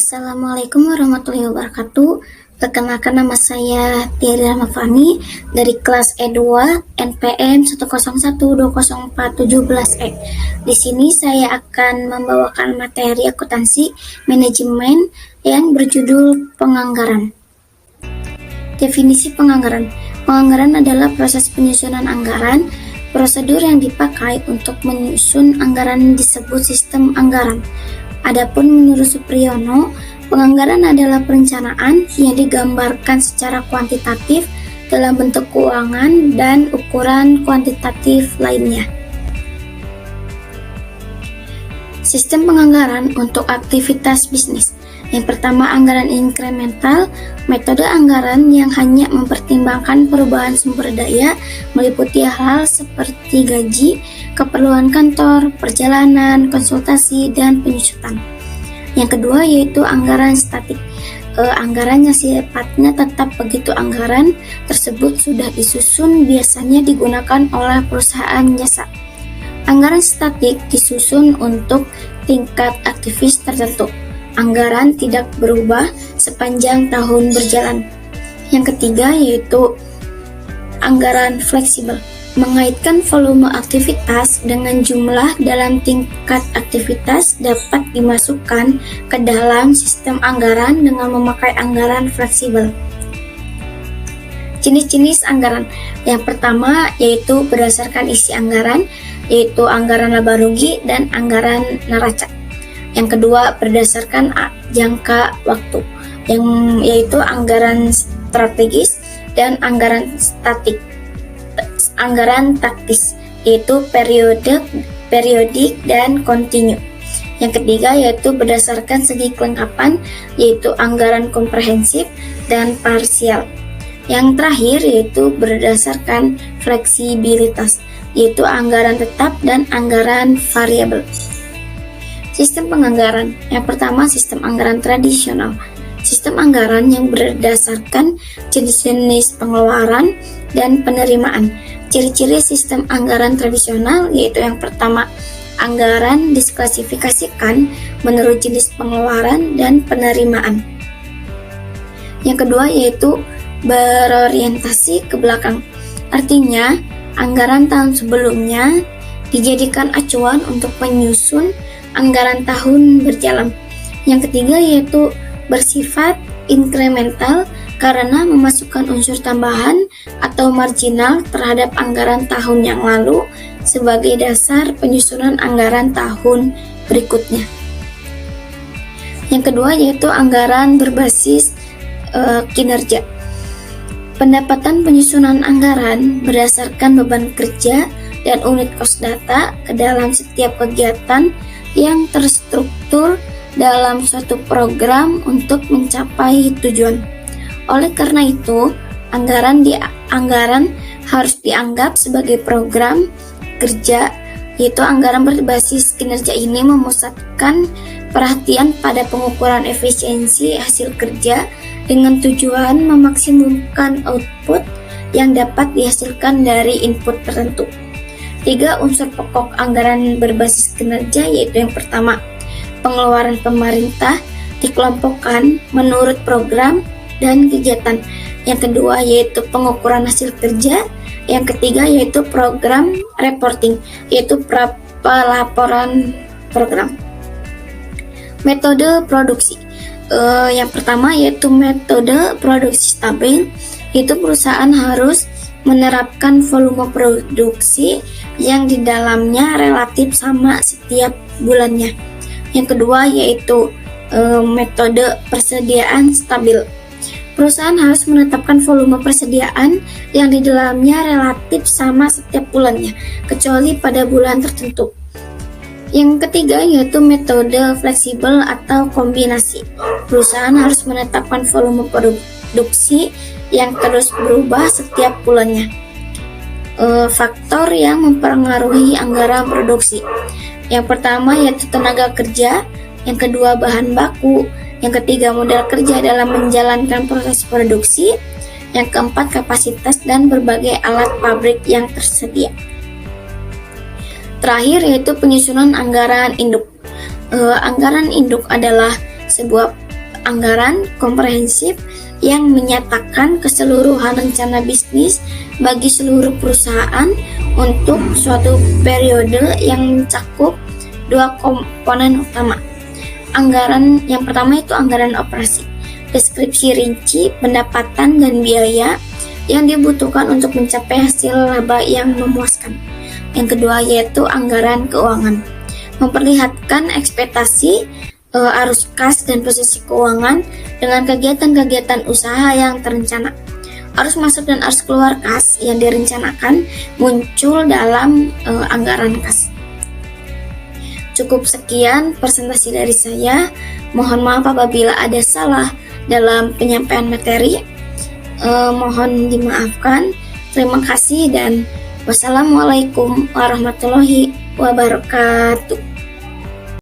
Assalamualaikum warahmatullahi wabarakatuh. Perkenalkan, nama saya Tiara Rahmafani dari kelas E2 NPM 101204711E. Di sini saya akan membawakan materi akuntansi manajemen yang berjudul penganggaran. Definisi penganggaran. Penganggaran adalah proses penyusunan anggaran. Prosedur yang dipakai untuk menyusun anggaran disebut sistem anggaran. Adapun menurut Supriyono, penganggaran adalah perencanaan yang digambarkan secara kuantitatif dalam bentuk keuangan dan ukuran kuantitatif lainnya. Sistem penganggaran untuk aktivitas bisnis. Yang pertama, anggaran inkremental, metode anggaran yang hanya mempertimbangkan perubahan sumber daya, meliputi hal seperti gaji, keperluan kantor, perjalanan, konsultasi, dan penyusutan. Yang kedua yaitu anggaran statik. Anggaran yang sifatnya tetap, begitu anggaran tersebut sudah disusun biasanya digunakan oleh perusahaan jasa. Anggaran statik disusun untuk tingkat aktivis tertentu. Anggaran tidak berubah sepanjang tahun berjalan. Yang ketiga yaitu anggaran fleksibel, mengaitkan volume aktivitas dengan jumlah dalam tingkat aktivitas dapat dimasukkan ke dalam sistem anggaran dengan memakai anggaran fleksibel. Jenis-jenis anggaran. Yang pertama yaitu berdasarkan isi anggaran, yaitu anggaran laba rugi dan anggaran neraca. Yang kedua berdasarkan jangka waktu, yaitu anggaran strategis dan anggaran statik. Anggaran taktis, yaitu periodik dan kontinu. Yang ketiga yaitu berdasarkan segi kelengkapan, yaitu anggaran komprehensif dan parsial. Yang terakhir yaitu berdasarkan fleksibilitas, yaitu anggaran tetap dan anggaran variabel. Sistem penganggaran. Yang pertama, sistem anggaran tradisional. Sistem anggaran yang berdasarkan jenis-jenis pengeluaran dan penerimaan. Ciri-ciri sistem anggaran tradisional yaitu yang pertama, anggaran diklasifikasikan menurut jenis pengeluaran dan penerimaan. Yang kedua yaitu berorientasi ke belakang. Artinya, anggaran tahun sebelumnya dijadikan acuan untuk menyusun anggaran tahun berjalan. Yang ketiga yaitu bersifat inkremental karena memasukkan unsur tambahan atau marginal terhadap anggaran tahun yang lalu sebagai dasar penyusunan anggaran tahun berikutnya. Yang kedua yaitu anggaran berbasis kinerja. Pendapatan penyusunan anggaran berdasarkan beban kerja dan unit kos data ke dalam setiap kegiatan yang terstruktur dalam suatu program untuk mencapai tujuan. Oleh karena itu, anggaran harus dianggap sebagai program kerja, yaitu anggaran berbasis kinerja ini memusatkan perhatian pada pengukuran efisiensi hasil kerja dengan tujuan memaksimumkan output yang dapat dihasilkan dari input tertentu. 3 unsur pokok anggaran berbasis kinerja yaitu yang pertama, pengeluaran pemerintah dikelompokkan menurut program dan kegiatan. Yang kedua yaitu pengukuran hasil kerja. Yang ketiga yaitu program reporting, yaitu pelaporan program. Metode produksi. Yang pertama yaitu metode produksi stabil, yaitu perusahaan harus menerapkan volume produksi yang di dalamnya relatif sama setiap bulannya. Yang kedua yaitu metode persediaan stabil. Perusahaan harus menetapkan volume persediaan yang di dalamnya relatif sama setiap bulannya, kecuali pada bulan tertentu. Yang ketiga yaitu metode fleksibel atau kombinasi. Perusahaan harus menetapkan volume produksi yang terus berubah setiap bulannya. Faktor yang mempengaruhi anggaran produksi. Yang pertama yaitu tenaga kerja, yang kedua bahan baku, yang ketiga modal kerja dalam menjalankan proses produksi, yang keempat kapasitas dan berbagai alat pabrik yang tersedia. Terakhir yaitu penyusunan anggaran induk. Anggaran induk adalah sebuah anggaran komprehensif yang menyatakan keseluruhan rencana bisnis bagi seluruh perusahaan untuk suatu periode yang mencakup dua komponen utama. Anggaran yang pertama itu anggaran operasi, deskripsi rinci pendapatan dan biaya yang dibutuhkan untuk mencapai hasil laba yang memuaskan. Yang kedua yaitu anggaran keuangan, memperlihatkan ekspektasi arus kas dan posisi keuangan dengan kegiatan-kegiatan usaha yang terencana. Arus masuk dan arus keluar kas yang direncanakan muncul dalam anggaran kas. Cukup sekian presentasi dari saya. Mohon maaf apabila ada salah dalam penyampaian materi. Mohon dimaafkan. Terima kasih dan wassalamualaikum warahmatullahi wabarakatuh.